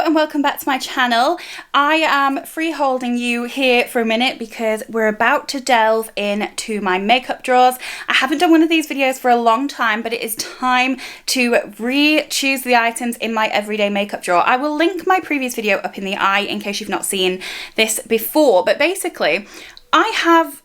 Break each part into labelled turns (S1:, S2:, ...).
S1: and welcome back to my channel. I am freeholding you here for a minute because we're about to delve into my makeup drawers. I haven't done one of these videos for a long time, but it is time to re-choose the items in my everyday makeup drawer. I will link my previous video up in the eye in case you've not seen this before, but basically I have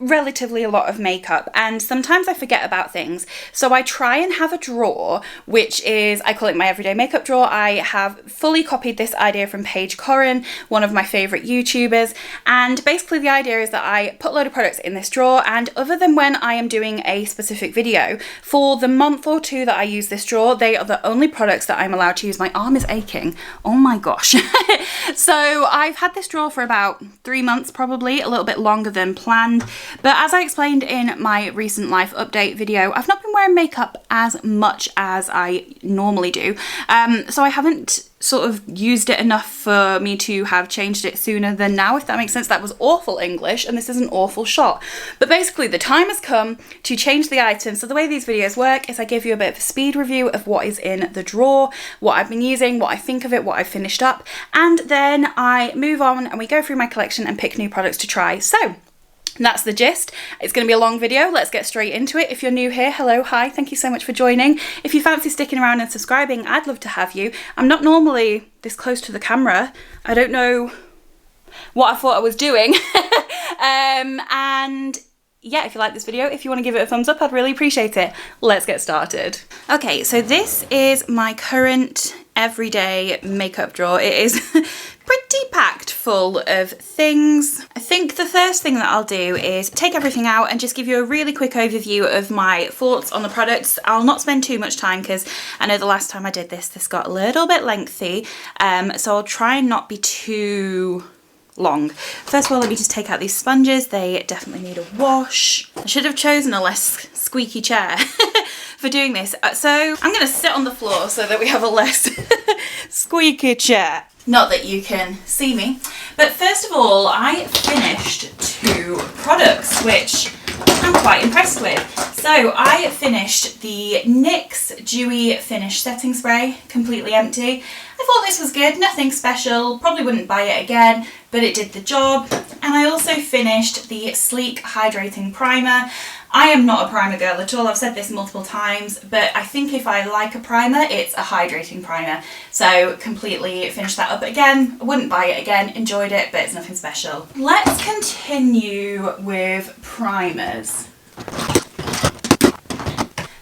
S1: relatively a lot of makeup and sometimes I forget about things, so I try and have a drawer which is, I call it my everyday makeup drawer. I have fully copied this idea from Paige Corrin, one of my favourite YouTubers, and basically the idea is that I put a load of products in this drawer, and other than when I am doing a specific video, for the month or two that I use this drawer, they are the only products that I'm allowed to use. My arm is aching, oh my gosh. So I've had this drawer for about 3 months, probably a little bit longer than planned. But as I explained in my recent life update video, I've not been wearing makeup as much as I normally do. So I haven't sort of used it enough for me to have changed it sooner than now, if that makes sense. That was awful English, and this is an awful shot. But basically the time has come to change the items. So the way these videos work is I give you a bit of a speed review of what is in the drawer, what I've been using, what I think of it, what I've finished up, and then I move on and we go through my collection and pick new products to try. So that's the gist. It's going to be a long video. Let's get straight into it. If you're new here, hello, hi, thank you so much for joining. If you fancy sticking around and subscribing, I'd love to have you. I'm not normally this close to the camera. I don't know what I thought I was doing. And yeah, if you like this video, if you want to give it a thumbs up, I'd really appreciate it. Let's get started. Okay, so this is my current everyday makeup drawer. It is pretty packed full of things. I think the first thing that I'll do is take everything out and just give you a really quick overview of my thoughts on the products. I'll not spend too much time because I know the last time I did this got a little bit lengthy, so I'll try and not be too long. First of all, let me just take out these sponges. They definitely need a wash. I should have chosen a less squeaky chair for doing this. So I'm going to sit on the floor so that we have a less squeaky chair. Not that you can see me. But first of all, I finished 2 products, which I'm quite impressed with. So I finished the NYX Dewy Finish Setting Spray, completely empty. I thought this was good, nothing special, probably wouldn't buy it again, but it did the job. And I also finished the Sleek Hydrating Primer. I am not a primer girl at all, I've said this multiple times, but I think if I like a primer, it's a hydrating primer. So completely finished that up again. I wouldn't buy it again, enjoyed it, but it's nothing special. Let's continue with primers.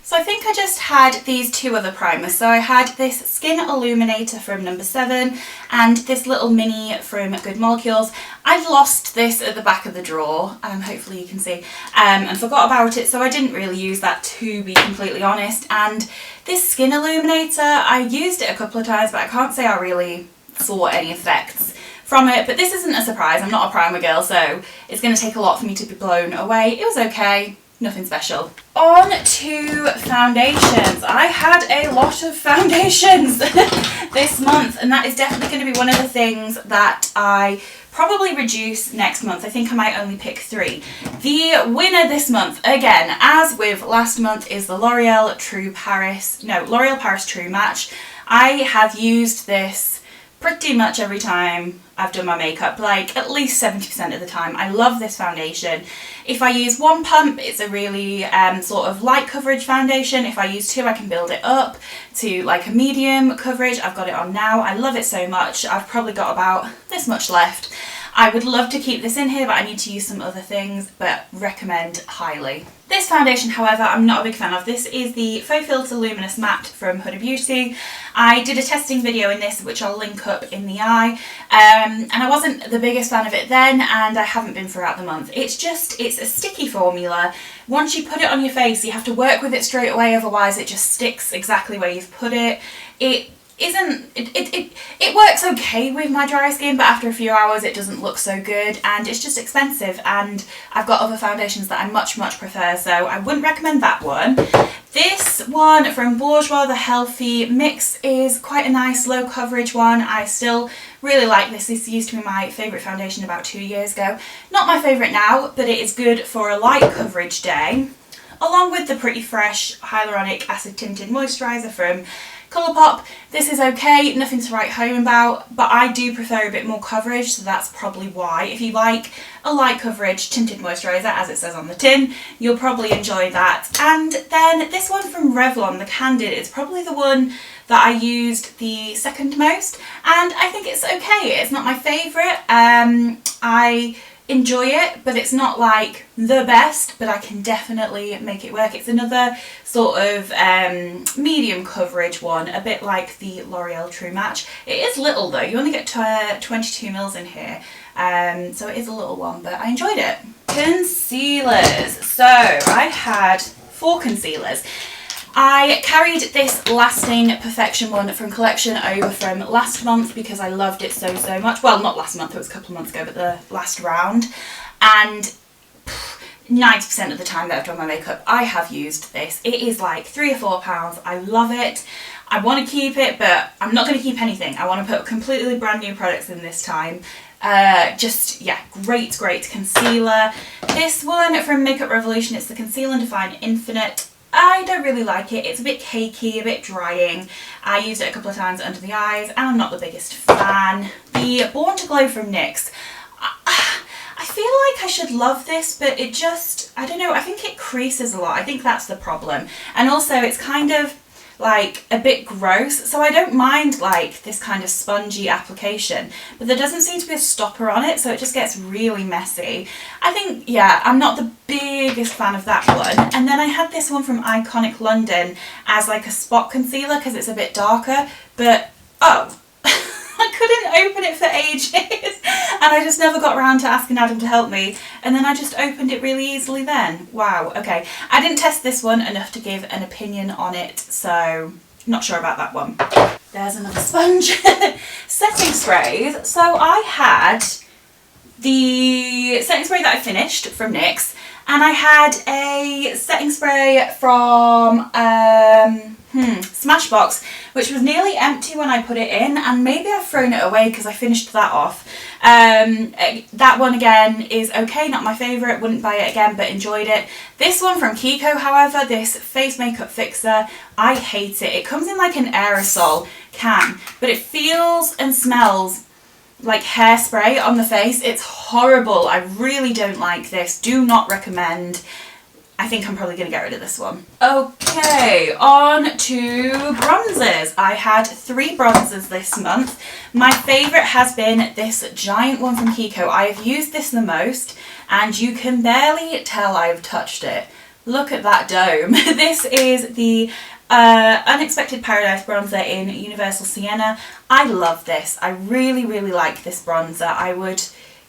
S1: So I think I just had these 2 other primers. So I had this Skin Illuminator from No. 7 and this little mini from Good Molecules. I'd lost this at the back of the drawer, hopefully you can see, and forgot about it, so I didn't really use that, to be completely honest. And this Skin Illuminator, I used it a couple of times, but I can't say I really saw any effects from it. But this isn't a surprise, I'm not a primer girl, so it's going to take a lot for me to be blown away. It was okay. Nothing special. On to foundations. I had a lot of foundations this month, and that is definitely going to be one of the things that I probably reduce next month. I think I might only pick 3. The winner this month, again, as with last month, is the L'Oreal Paris True Match. I have used this pretty much every time I've done my makeup, like at least 70% of the time. I love this foundation. If I use 1 pump, it's a really sort of light coverage foundation. If I use 2, I can build it up to like a medium coverage. I've got it on now. I love it so much. I've probably got about this much left. I would love to keep this in here, but I need to use some other things, but recommend highly. This foundation, however, I'm not a big fan of. This is the Faux Filter Luminous Matte from Huda Beauty. I did a testing video in this, which I'll link up in the eye, and I wasn't the biggest fan of it then, and I haven't been throughout the month. It's a sticky formula. Once you put it on your face, you have to work with it straight away, otherwise it just sticks exactly where you've put it. It works okay with my dry skin, but after a few hours it doesn't look so good, and it's just expensive, and I've got other foundations that I much prefer, so I wouldn't recommend that one. This one from Bourjois, the Healthy Mix, is quite a nice low coverage one. I still really like this. This used to be my favourite foundation about 2 years ago. Not my favourite now, but it is good for a light coverage day. Along with the Pretty Fresh Hyaluronic Acid Tinted Moisturiser from Colourpop, this is okay, nothing to write home about, but I do prefer a bit more coverage, so that's probably why. If you like a light coverage tinted moisturiser, as it says on the tin, you'll probably enjoy that. And then this one from Revlon, the Candid, is probably the one that I used the second most, and I think it's okay. It's not my favourite. I enjoy it, but it's not like the best, but I can definitely make it work. It's another sort of medium coverage one, a bit like the L'Oreal True Match. It is little though, you only get 22ml in here, so it is a little one, but I enjoyed it. Concealers. So I had 4 concealers. I carried this Lasting Perfection one from Collection over from last month because I loved it so much. Well, not last month, it was a couple of months ago, but the last round. And 90% of the time that I've done my makeup, I have used this. It is like £3 or £4. I love it. I want to keep it, but I'm not going to keep anything. I want to put completely brand new products in this time. Just, yeah, great concealer. This one from Makeup Revolution, it's the Conceal and Define Infinite. I don't really like it. It's a bit cakey, a bit drying. I used it a couple of times under the eyes and I'm not the biggest fan. The Born to Glow from NYX. I feel like I should love this, but it just, I don't know, I think it creases a lot. I think that's the problem. And also it's kind of like a bit gross, so I don't mind like this kind of spongy application, but there doesn't seem to be a stopper on it, so it just gets really messy. I think, yeah, I'm not the biggest fan of that one. And then I had this one from Iconic London as like a spot concealer because it's a bit darker, but oh, I couldn't open it for ages and I just never got around to asking Adam to help me, and then I just opened it really easily then. Wow, okay. I didn't test this one enough to give an opinion on it, so not sure about that one. There's another sponge. Setting sprays. So I had the setting spray that I finished from NYX, and I had a setting spray from Smashbox, which was nearly empty when I put it in, and maybe I've thrown it away because I finished that off. That one again is okay, not my favourite, wouldn't buy it again, but enjoyed it. This one from Kiko, however, this face makeup fixer, I hate it. It comes in like an aerosol can, but it feels and smells like hairspray on the face. It's horrible. I really don't like this. Do not recommend. I think I'm probably going to get rid of this one. Okay, on to bronzers. I had 3 bronzers this month. My favourite has been this giant one from Kiko. I have used this the most, and you can barely tell I've touched it. Look at that dome. This is the Unexpected Paradise bronzer in Universal Sienna. I love this. I really like this bronzer. I would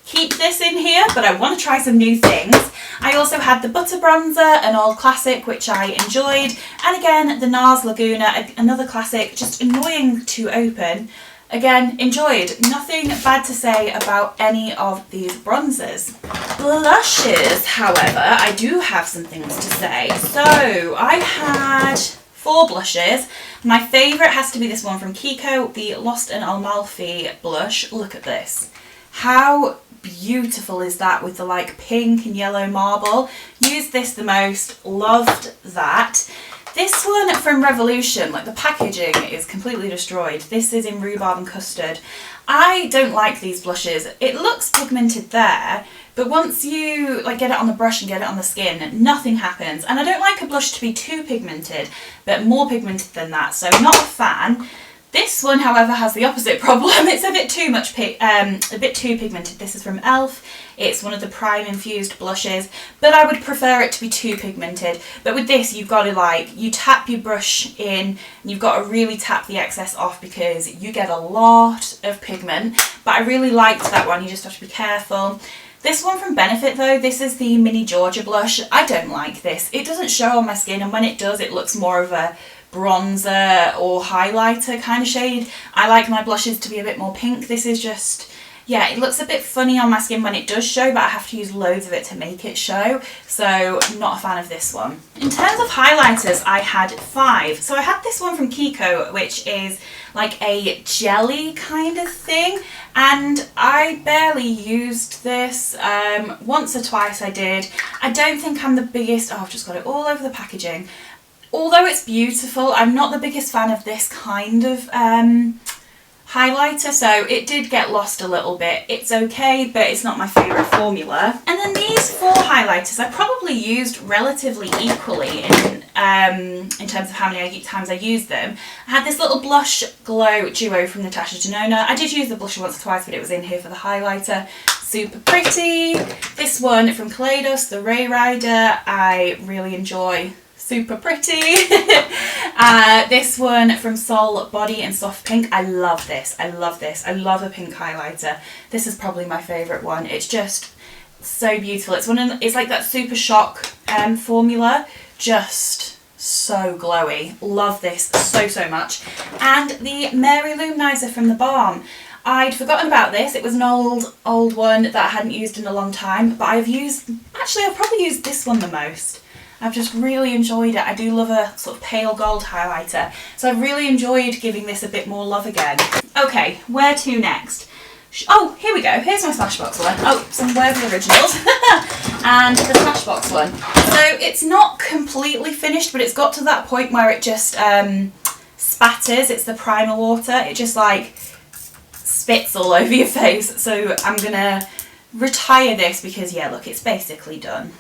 S1: keep this in here, but I want to try some new things. I also had the Butter bronzer, an old classic, which I enjoyed. And again, the NARS Laguna, another classic, just annoying to open. Again, enjoyed. Nothing bad to say about any of these bronzers. Blushes, however, I do have some things to say. So, I had 4 blushes. My favourite has to be this one from Kiko, the Lost in Amalfi blush. Look at this. How beautiful is that with the like pink and yellow marble? Used this the most, loved that. This one from Revolution, like the packaging is completely destroyed. This is in Rhubarb and Custard. I don't like these blushes. It looks pigmented there, but once you like get it on the brush and get it on the skin, nothing happens. And I don't like a blush to be too pigmented, but more pigmented than that, so not a fan. This one, however, has the opposite problem. It's a bit too much, a bit too pigmented. This is from e.l.f. It's one of the Prime Infused blushes, but I would prefer it to be too pigmented. But with this, you've got to like, you tap your brush in, and you've got to really tap the excess off because you get a lot of pigment. But I really liked that one. You just have to be careful. This one from Benefit though, this is the Mini Georgia blush. I don't like this. It doesn't show on my skin, and when it does, it looks more of a bronzer or highlighter kind of shade. I like my blushes to be a bit more pink. This is just, yeah, it looks a bit funny on my skin when it does show, but I have to use loads of it to make it show, so not a fan of this one. In terms of highlighters, I had 5. So I had this one from Kiko, which is like a jelly kind of thing, and I barely used this. Once or twice I did. I don't think I'm the biggest, oh, I've just got it all over the packaging. although it's beautiful, I'm not the biggest fan of this kind of highlighter, so it did get lost a little bit. It's okay, but it's not my favourite formula. And then these 4 highlighters I probably used relatively equally in terms of how many times I used them. I had this little Blush Glow Duo from Natasha Denona. I did use the blusher once or twice, but it was in here for the highlighter. Super pretty. This one from Kaleidos, the Ray Rider, I really enjoy. Super pretty. This one from Sol Body in Soft Pink. I love this. I love this. I love a pink highlighter. This is probably my favourite one. It's just so beautiful. It's like that Super Shock formula. Just so glowy. Love this so much. And the Mary Luminizer from the Balm. I'd forgotten about this. It was an old one that I hadn't used in a long time, but I've probably used this one the most. I've just really enjoyed it. I do love a sort of pale gold highlighter, so I've really enjoyed giving this a bit more love again. Okay, where to next? Oh, here we go. Here's my Smashbox one. Oh, some Worthy Originals. And the Smashbox one. So it's not completely finished, but it's got to that point where it just spatters. It's the primer water. It just like spits all over your face. So I'm gonna retire this because, yeah, look, it's basically done.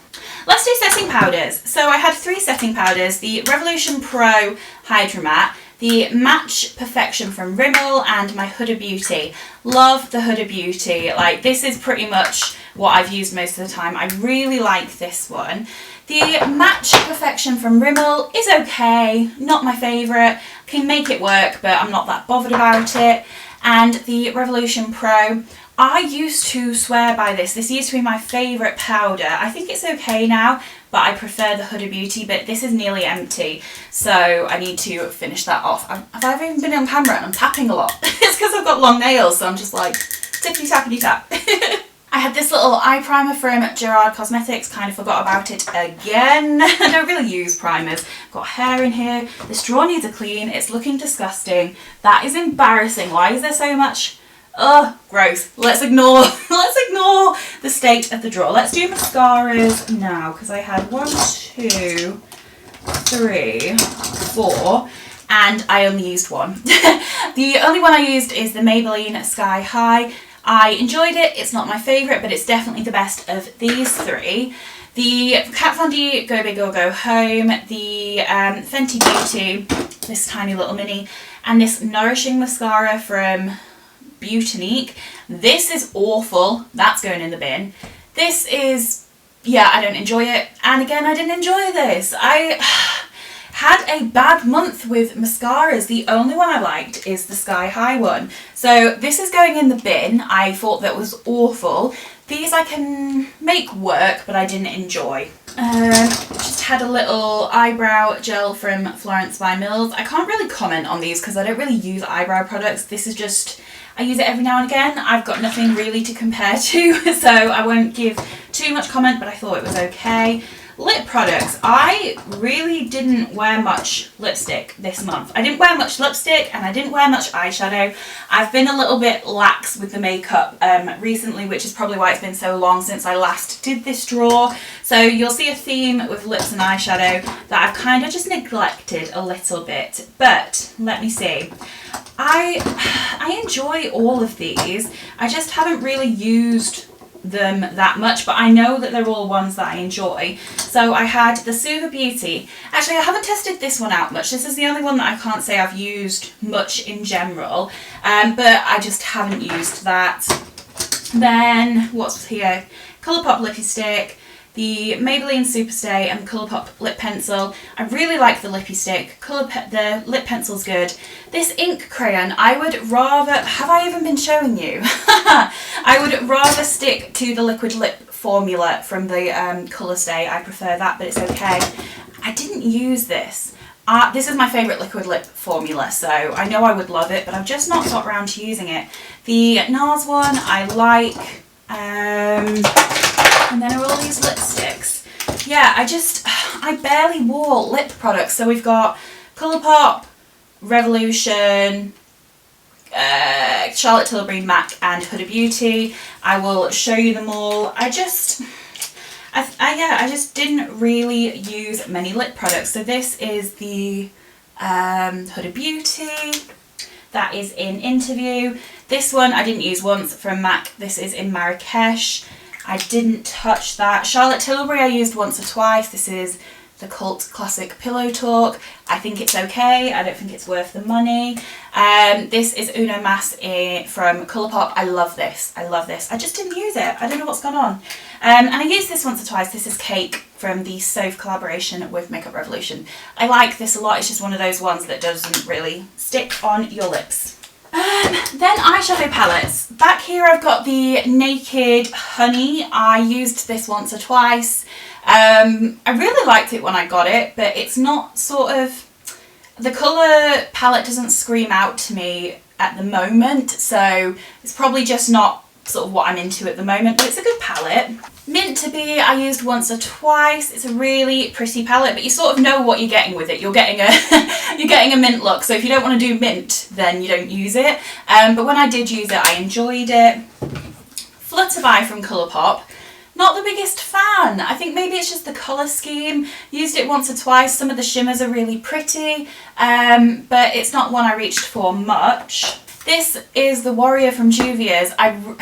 S1: Let's do setting powders. So I had 3 setting powders, the Revolution Pro Hydra Matte, the Match Perfection from Rimmel, and my Huda Beauty. Love the Huda Beauty. Like, this is pretty much what I've used most of the time. I really like this one. The Match Perfection from Rimmel is okay, not my favourite. Can make it work, but I'm not that bothered about it. And the Revolution Pro, I used to swear by this. This used to be my favourite powder. I think it's okay now, but I prefer the Huda Beauty, but this is nearly empty, so I need to finish that off. Have I even been on camera and I'm tapping a lot? It's because I've got long nails, so I'm just like tippity tappity tap. I had this little eye primer from Gerard Cosmetics, kind of forgot about it again. I don't really use primers. Got hair in here. The straw needs a clean. It's looking disgusting. That is embarrassing. Why is there so much? Ugh, gross. Let's ignore the state of the drawer. Let's do mascaras now, because I had 1, 2, 3, 4, and I only used 1. The only one I used is the Maybelline Sky High. I enjoyed it. It's not my favourite, but it's definitely the best of these 3. The Kat Von D Go Big or Go Home, the Fenty Beauty, this tiny little mini, and this Nourishing Mascara from Beautinique. This is awful. That's going in the bin. This is, yeah, I don't enjoy it. And again, I didn't enjoy this. I had a bad month with mascaras. The only one I liked is the Sky High one. So this is going in the bin. I thought that was awful. These I can make work, but I didn't enjoy. Just had a little eyebrow gel from Florence by Mills. I can't really comment on these because I don't really use eyebrow products. This is just, I use it every now and again. I've got nothing really to compare to, so I won't give too much comment, but I thought it was okay. Lip products. I really didn't wear much lipstick this month. I didn't wear much lipstick and I didn't wear much eyeshadow. I've been a little bit lax with the makeup recently, which is probably why it's been so long since I last did this drawer. So you'll see a theme with lips and eyeshadow that I've kind of just neglected a little bit. But let me see. I enjoy all of these. I just haven't really used them that much, but I know that they're all ones that I enjoy. So I had the Suva Beauty. Actually, I haven't tested this one out much. This is the only one that I can't say I've used much in general, but I just haven't used that. Then what's here? Colourpop lipstick, the Maybelline Superstay and the Colourpop lip pencil. I really like the lippy stick. The lip pencil's good. This ink crayon, I would rather, have I even been showing you? I would rather stick to the liquid lip formula from the Colour Stay. I prefer that, but it's okay. I didn't use this. This is my favourite liquid lip formula, so I know I would love it, but I've just not got around to using it. The NARS one I like. And then are all these lipsticks. Yeah, I barely wore lip products. So we've got Colourpop, Revolution, Charlotte Tilbury, MAC and Huda Beauty. I will show you them all. I I just didn't really use many lip products. So this is the Huda Beauty. That is in Interview. This one I didn't use once from MAC. This is in Marrakesh. I didn't touch that. Charlotte Tilbury I used once or twice. This is the Cult Classic Pillow Talk. I think it's okay. I don't think it's worth the money. This is Uno Mas from Colourpop. I love this. I love this. I just didn't use it. I don't know what's gone on. And I used this once or twice. This is Cake from the Soph collaboration with Makeup Revolution. I like this a lot. It's just one of those ones that doesn't really stick on your lips. Then eyeshadow palettes. Back here I've got the Naked Honey. I used this once or twice. I really liked it when I got it, but it's not sort of, the colour palette doesn't scream out to me at the moment, so it's probably just not sort of what I'm into at the moment, but it's a good palette. Mint to Be I used once or twice. It's a really pretty palette, but you sort of know what you're getting with it. You're getting a you're getting a mint look, so if you don't want to do mint, then you don't use it. But when I did use it, I enjoyed it. Flutterby from Colourpop. Not the biggest fan. I think maybe it's just the colour scheme. Used it once or twice. Some of the shimmers are really pretty, but it's not one I reached for much. This is the Warrior from Juvia's. I'm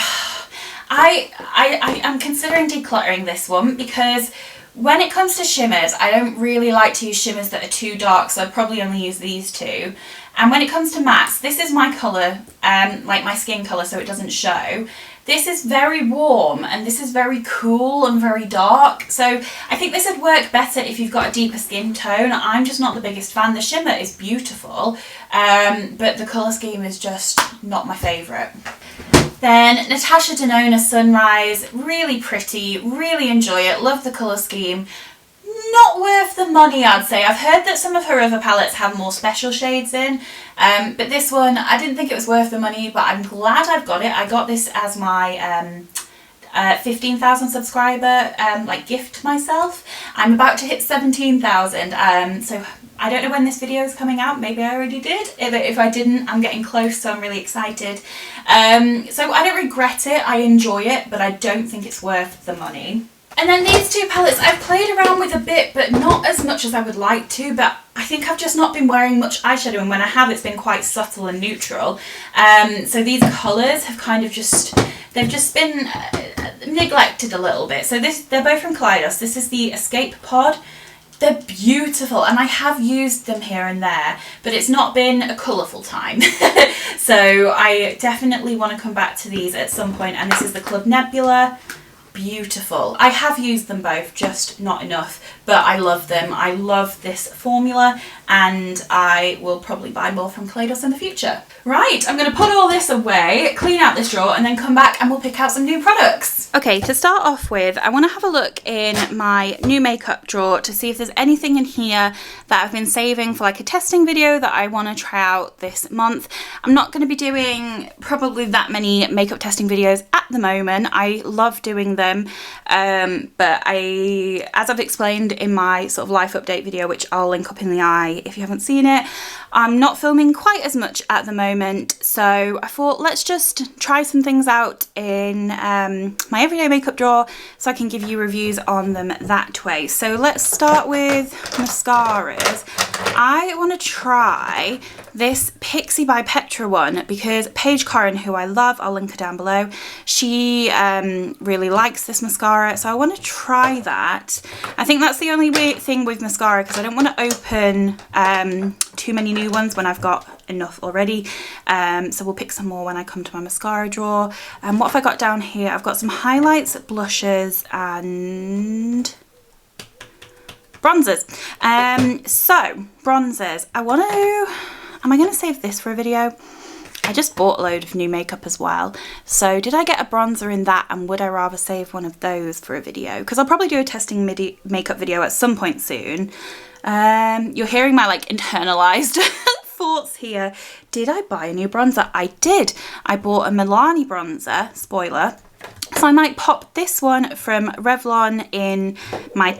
S1: considering decluttering this one because when it comes to shimmers, I don't really like to use shimmers that are too dark, so I'd probably only use these two. And when it comes to mattes, this is my colour, like my skin colour, so it doesn't show. This is very warm and this is very cool and very dark, so I think this would work better if you've got a deeper skin tone. I'm just not the biggest fan. The shimmer is beautiful, but the colour scheme is just not my favourite. Then Natasha Denona Sunrise, really pretty, really enjoy it, love the colour scheme. Not worth the money, I'd say. I've heard that some of her other palettes have more special shades in, but this one, I didn't think it was worth the money, but I'm glad I've got it. I got this as my 15,000 subscriber like gift to myself. I'm about to hit 17,000, so I don't know when this video is coming out. Maybe I already did. If I didn't, I'm getting close, so I'm really excited. So I don't regret it. I enjoy it, but I don't think it's worth the money. And then these two palettes I've played around with a bit, but not as much as I would like to, but I think I've just not been wearing much eyeshadow, and when I have, it's been quite subtle and neutral. So these colours have kind of just, they've just been neglected a little bit. So they're both from Kaleidos. This is the Escape Pod. They're beautiful, and I have used them here and there, but it's not been a colourful time. So I definitely want to come back to these at some point, and this is the Club Nebula. Beautiful. I have used them both, just not enough, but I love them. I love this formula, and I will probably buy more from Kaleidos in the future. Right, I'm going to put all this away, clean out this drawer, and then come back and we'll pick out some new products. Okay, to start off with, I want to have a look in my new makeup drawer to see if there's anything in here that I've been saving for like a testing video that I want to try out this month. I'm not going to be doing probably that many makeup testing videos at the moment. I love doing them, but as I've explained in my sort of life update video, which I'll link up in the eye if you haven't seen it, I'm not filming quite as much at the moment, so I thought let's just try some things out in my everyday makeup drawer so I can give you reviews on them that way. So let's start with mascaras. I want to try this Pixie by Petra one because Paige Corrin, who I love, I'll link her down below, she really likes this mascara, so I want to try that. I think that's the only weird thing with mascara, because I don't want to open too many new ones when I've got enough already, so we'll pick some more when I come to my mascara drawer. What have I got down here? I've got some highlights, blushes and bronzers. So bronzers, am I going to save this for a video? I just bought a load of new makeup as well, so did I get a bronzer in that, and would I rather save one of those for a video? Because I'll probably do a testing makeup video at some point soon. You're hearing my like internalized thoughts here. Did I buy a new bronzer? I did. I bought a Milani bronzer, spoiler. So I might pop this one from Revlon in my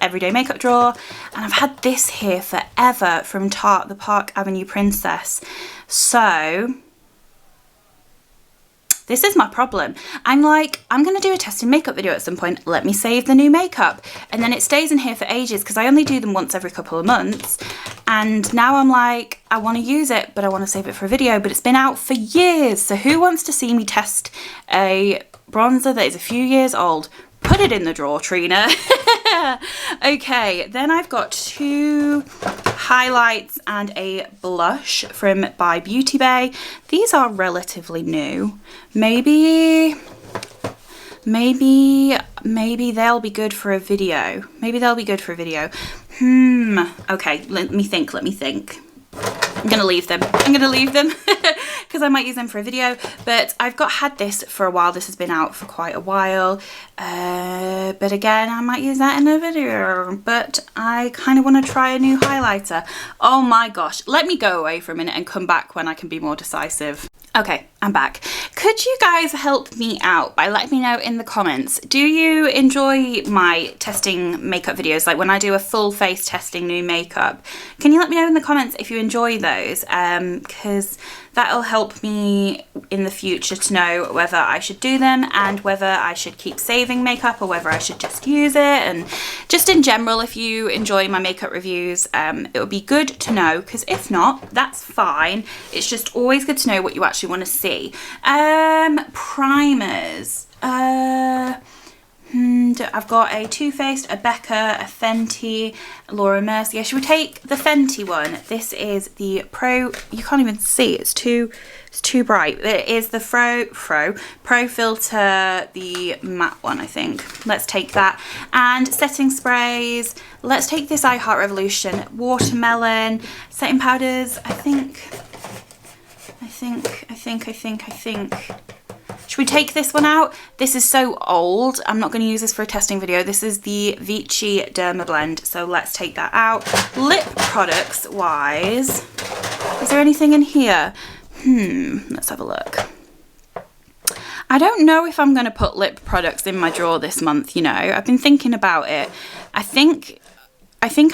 S1: everyday makeup drawer, and I've had this here forever from Tarte, the Park Avenue Princess. So This is my problem. I'm like, I'm going to do a testing makeup video at some point. Let me save the new makeup. And then it stays in here for ages because I only do them once every couple of months. And now I'm like, I want to use it, but I want to save it for a video. But it's been out for years. So who wants to see me test a bronzer that is a few years old? Put it in the drawer, Trina. Okay, then I've got 2 highlights and a blush from by Beauty Bay. These are relatively new. Maybe they'll be good for a video. Okay, let me think. I'm gonna leave them because I might use them for a video, but I've had this for a while. This has been out for quite a while, but again, I might use that in a video, but I kind of want to try a new highlighter. Oh my gosh, let me go away for a minute and come back when I can be more decisive. Okay, I'm back. Could you guys help me out by letting me know in the comments, do you enjoy my testing makeup videos, like when I do a full face testing new makeup? Can you let me know in the comments if you enjoy those? Because that'll help me in the future to know whether I should do them and whether I should keep saving makeup or whether I should just use it. And just in general, if you enjoy my makeup reviews, it would be good to know, because if not, that's fine. It's just always good to know what you actually want to see. Primers. I've got a Too Faced, a Becca, a Fenty, Laura Mercier. Should we take the Fenty one? This is the Pro, you can't even see, it's too bright. It is the Pro Filter, the matte one, I think. Let's take that. And setting sprays, let's take this I Heart Revolution, Watermelon, setting powders, I think. Should we take this one out? This is so old. I'm not going to use this for a testing video. This is the Vichy Derma Blend. So let's take that out. Lip products wise, is there anything in here? Let's have a look. I don't know if I'm going to put lip products in my drawer this month, you know. I've been thinking about it. I think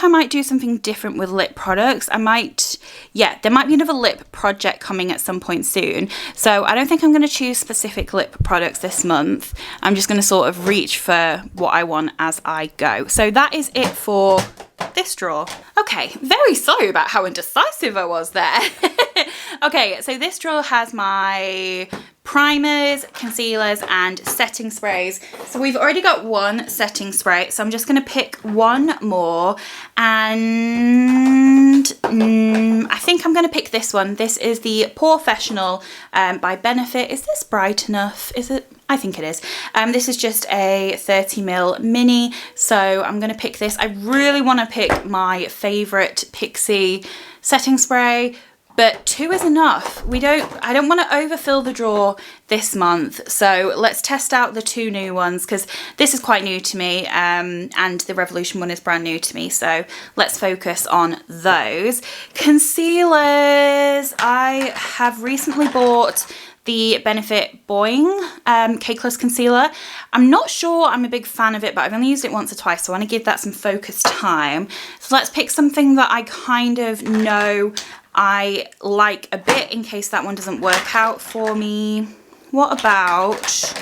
S1: I might do something different with lip products. There might be another lip project coming at some point soon. So I don't think I'm going to choose specific lip products this month. I'm just going to sort of reach for what I want as I go. So that is it for this drawer. Okay, very sorry about how indecisive I was there. Okay, so this drawer has my primers, concealers, and setting sprays. So we've already got one setting spray, so I'm just going to pick one more, and I think I'm going to pick this one. This is the Porefessional by Benefit. Is this bright enough? Is it? I think it is. This is just a 30ml mini, so I'm going to pick this. I really want to pick my favourite Pixie setting spray, but 2 is enough. I don't want to overfill the drawer this month, so let's test out the 2 new ones, because this is quite new to me, and the Revolution one is brand new to me, so let's focus on those. Concealers, I have recently bought the Benefit Boing Cakeless Concealer. I'm not sure I'm a big fan of it, but I've only used it once or twice, so I want to give that some focus time. So let's pick something that I kind of know I like a bit in case that one doesn't work out for me. What about...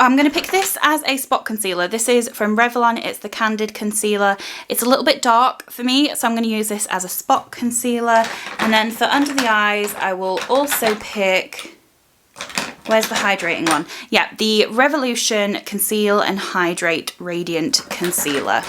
S1: I'm going to pick this as a spot concealer. This is from Revlon. It's the Candid Concealer. It's a little bit dark for me, so I'm going to use this as a spot concealer. And then for under the eyes, I will also pick... Where's the hydrating one? Yeah, the Revolution Conceal and Hydrate Radiant Concealer.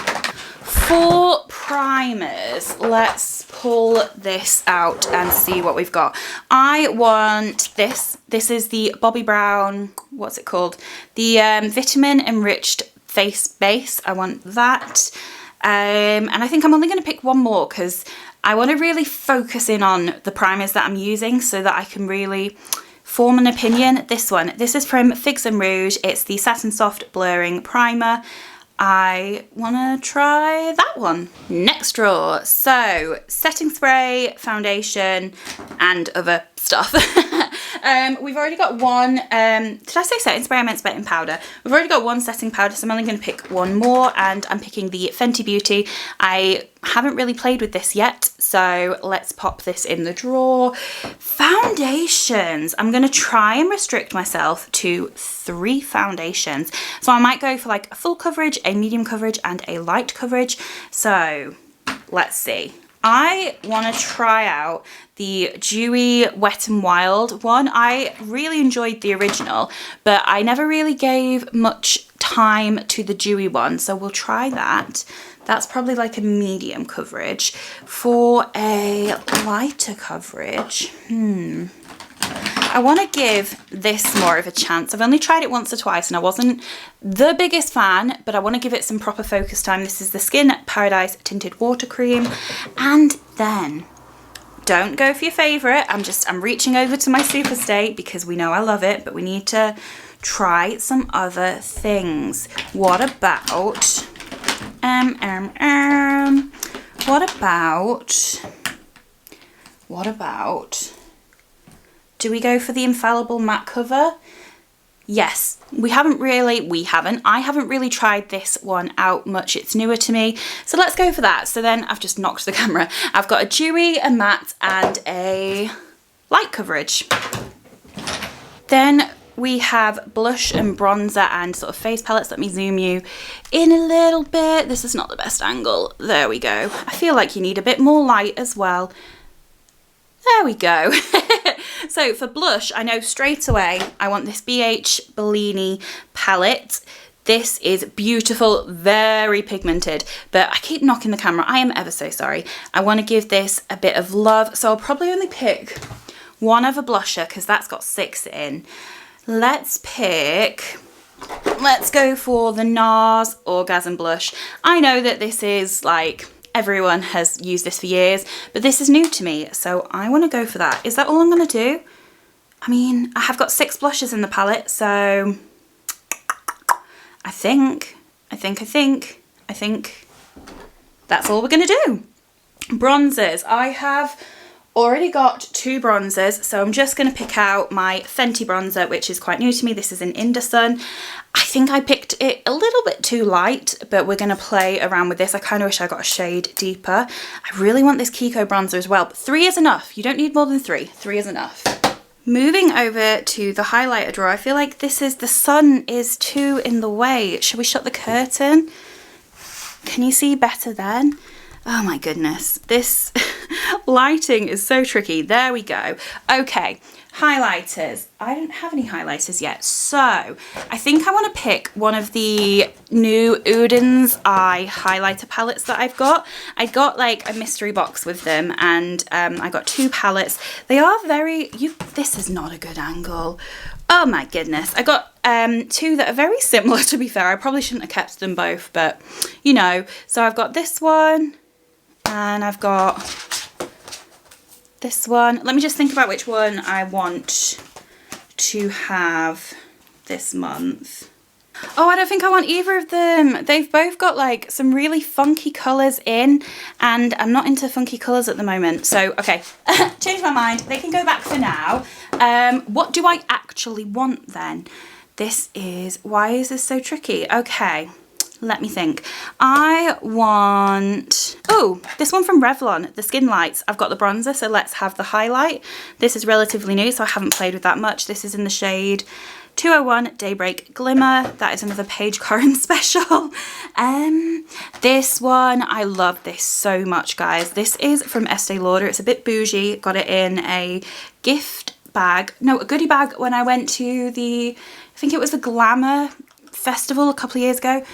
S1: For primers, let's pull this out and see what we've got. I want this. This is the Bobbi Brown, what's it called? The Vitamin Enriched Face Base. I want that. And I think I'm only going to pick one more because I want to really focus in on the primers that I'm using so that I can really form an opinion. This one. This is from Figs and Rouge. It's the Satin Soft Blurring Primer. I want to try that one. Next drawer. So, setting spray, foundation, and other stuff. We've already got one, did I say setting spray? I meant setting powder. We've already got one setting powder, so I'm only going to pick one more, and I'm picking the Fenty Beauty. I haven't really played with this yet, so let's pop this in the drawer. Foundations. I'm going to try and restrict myself to 3 foundations. So I might go for like a full coverage, a medium coverage, and a light coverage. So let's see. I want to try out the Dewy Wet n Wild one. I really enjoyed the original, but I never really gave much time to the dewy one, so we'll try that. That's probably like a medium coverage. For a lighter coverage, I want to give this more of a chance. I've only tried it once or twice and I wasn't the biggest fan, but I want to give it some proper focus time. This is the Skin Paradise Tinted Water Cream. And then, don't go for your favourite. I'm reaching over to my Super Stay because we know I love it, but we need to try some other things. What about, what about, do we go for the Infallible matte cover? Yes, I haven't really tried this one out much. It's newer to me. So let's go for that. So then I've just knocked the camera. I've got a dewy, a matte, and a light coverage. Then we have blush and bronzer and sort of face palettes. Let me zoom you in a little bit. This is not the best angle. There we go. I feel like you need a bit more light as well. There we go. So for blush, I know straight away I want this BH Bellini palette. This is beautiful, very pigmented, but I keep knocking the camera. I am ever so sorry. I want to give this a bit of love, so I'll probably only pick one other blusher because that's got 6 in. Let's go for the NARS Orgasm Blush. I know that this is like, everyone has used this for years, but this is new to me, so I want to go for that. Is that all I'm going to do? I mean, I have got 6 blushes in the palette, so I think that's all we're going to do. Bronzers. I have already got 2 bronzers, so I'm just going to pick out my Fenty bronzer, which is quite new to me. This is in Indocin. I think I picked it a little bit too light, but we're going to play around with this. I kind of wish I got a shade deeper. I really want this Kiko bronzer as well, but 3 is enough. You don't need more than 3. 3 is enough. Moving over to the highlighter drawer, I feel like the sun is too in the way. Shall we shut the curtain? Can you see better then? Oh my goodness, this lighting is so tricky. There we go. Okay, highlighters. I don't have any highlighters yet, so I think I want to pick one of the new Udin's Eye highlighter palettes that I've got. I got like a mystery box with them, and I got 2 palettes. They are this is not a good angle. Oh my goodness. I got 2 that are very similar, to be fair. I probably shouldn't have kept them both, but you know. So I've got this one, and I've got this one. Let me just think about which one I want to have this month. Oh, I don't think I want either of them. They've both got like some really funky colours in, and I'm not into funky colours at the moment. So, okay, change my mind. They can go back for now. What do I actually want then? Why is this so tricky? Okay. Let me think. I want, this one from Revlon, the Skin Lights. I've got the bronzer, so let's have the highlight. This is relatively new, so I haven't played with that much. This is in the shade 201 Daybreak Glimmer. That is another Paige Corin special. This one, I love this so much, guys. This is from Estee Lauder. It's a bit bougie. Got it in a gift bag. No, a goodie bag when I went to I think it was the Glamour Festival a couple of years ago.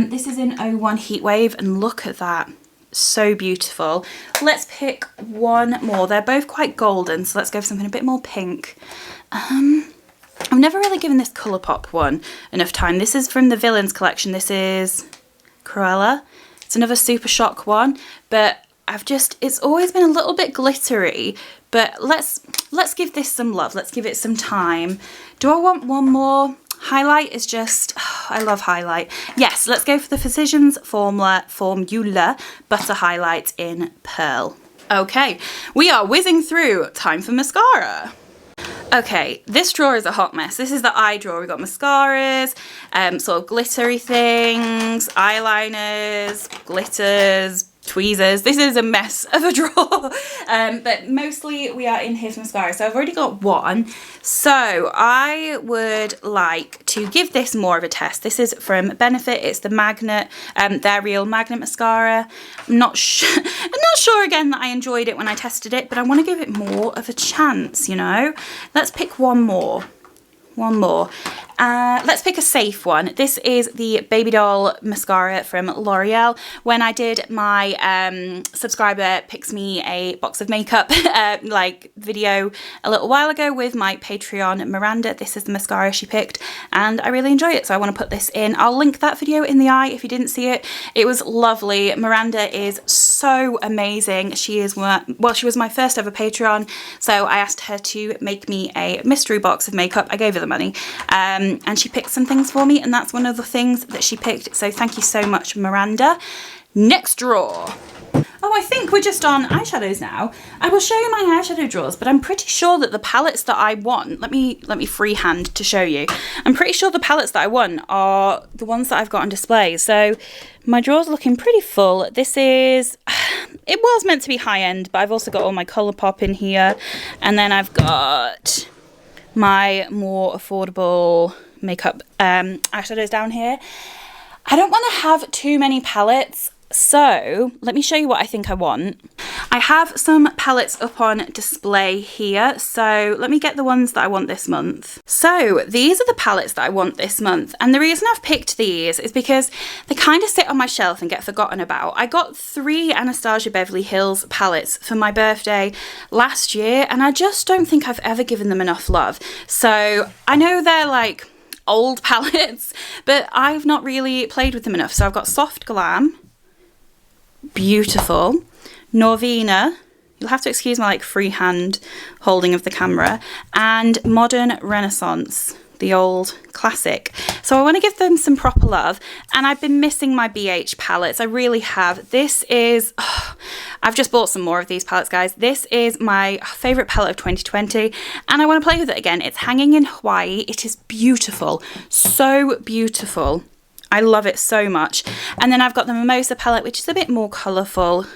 S1: This is in 01 Heatwave, and look at that. So beautiful. Let's pick one more. They're both quite golden, so let's go for something a bit more pink. I've never really given this Colourpop one enough time. This is from the Villains collection. This is Cruella. It's another Super Shock one, but it's always been a little bit glittery, but let's give this some love. Let's give it some time. Do I want one more? Highlight is just, I love highlight. Yes, let's go for the Physicians Formula Butter Highlight in Pearl. Okay, we are whizzing through. Time for mascara. Okay, this drawer is a hot mess. This is the eye drawer. We've got mascaras, sort of glittery things, eyeliners, glitters, tweezers. This is a mess of a drawer, but mostly we are in his mascara. So I've already got one. So I would like to give this more of a test. This is from Benefit. It's the Magnet, their Real Magnet Mascara. I'm not sure again that I enjoyed it when I tested it, but I want to give it more of a chance, you know. Let's pick one more. Let's pick a safe one. This is the Baby Doll mascara from L'Oreal. When I did my subscriber picks me a box of makeup like video a little while ago with my Patreon Miranda, this is the mascara she picked and I really enjoy it, so I want to put this in. I'll link that video in the eye if you didn't see it. It was lovely. Miranda is so amazing. She is she was my first ever Patreon, so I asked her to make me a mystery box of makeup. I gave her the money. And she picked some things for me, and that's one of the things that she picked, so thank you so much, Miranda. Next drawer. Oh, I think we're just on eyeshadows now. I will show you my eyeshadow drawers, but I'm pretty sure that the palettes that I want, let me freehand to show you. I'm pretty sure the palettes that I want are the ones that I've got on display. So my drawer's looking pretty full. This is, it was meant to be high end, but I've also got all my Colourpop in here. And then I've got my more affordable makeup eyeshadows down here. I don't want to have too many palettes, so let me show you what I think I want. I have some palettes up on display here, so let me get the ones that I want this month. So these are the palettes that I want this month, and the reason I've picked these is because they kind of sit on my shelf and get forgotten about. I got 3 Anastasia Beverly Hills palettes for my birthday last year, and I just don't think I've ever given them enough love. So I know they're like old palettes, but I've not really played with them enough. So I've got Soft Glam, beautiful, Norvina, you'll have to excuse my like freehand holding of the camera, and Modern Renaissance, the old classic. So I want to give them some proper love, and I've been missing my BH palettes. I really have. This is, I've just bought some more of these palettes, guys. This is my favourite palette of 2020, and I want to play with it again. It's hanging in Hawaii. It is beautiful, so beautiful. I love it so much. And then I've got the Mimosa palette, which is a bit more colourful.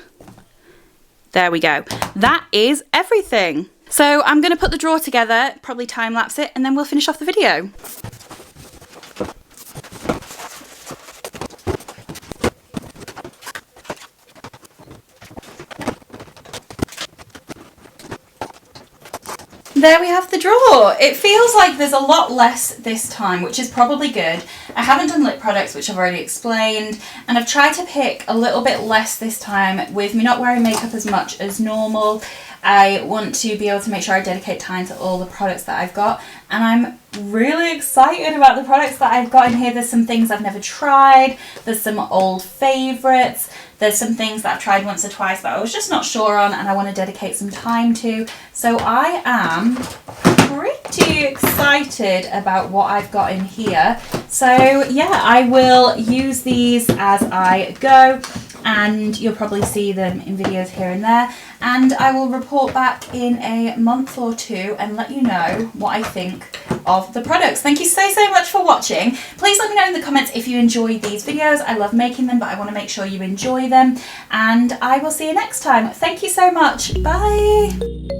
S1: There we go. That is everything. So I'm going to put the drawer together, probably time lapse it, and then we'll finish off the video. There we have the drawer. It feels like there's a lot less this time, which is probably good. I haven't done lip products, which I've already explained, and I've tried to pick a little bit less this time with me not wearing makeup as much as normal. I want to be able to make sure I dedicate time to all the products that I've got, and I'm really excited about the products that I've got in here. There's some things I've never tried, there's some old favourites, there's some things that I've tried once or twice that I was just not sure on and I want to dedicate some time to. So I am pretty excited about what I've got in here. So yeah, I will use these as I go, and you'll probably see them in videos here and there, and I will report back in a month or two and let you know what I think of the products. Thank you so much for watching. Please let me know in the comments if you enjoyed these videos. I love making them, but I want to make sure you enjoy them, and I will see you next time. Thank you so much. Bye.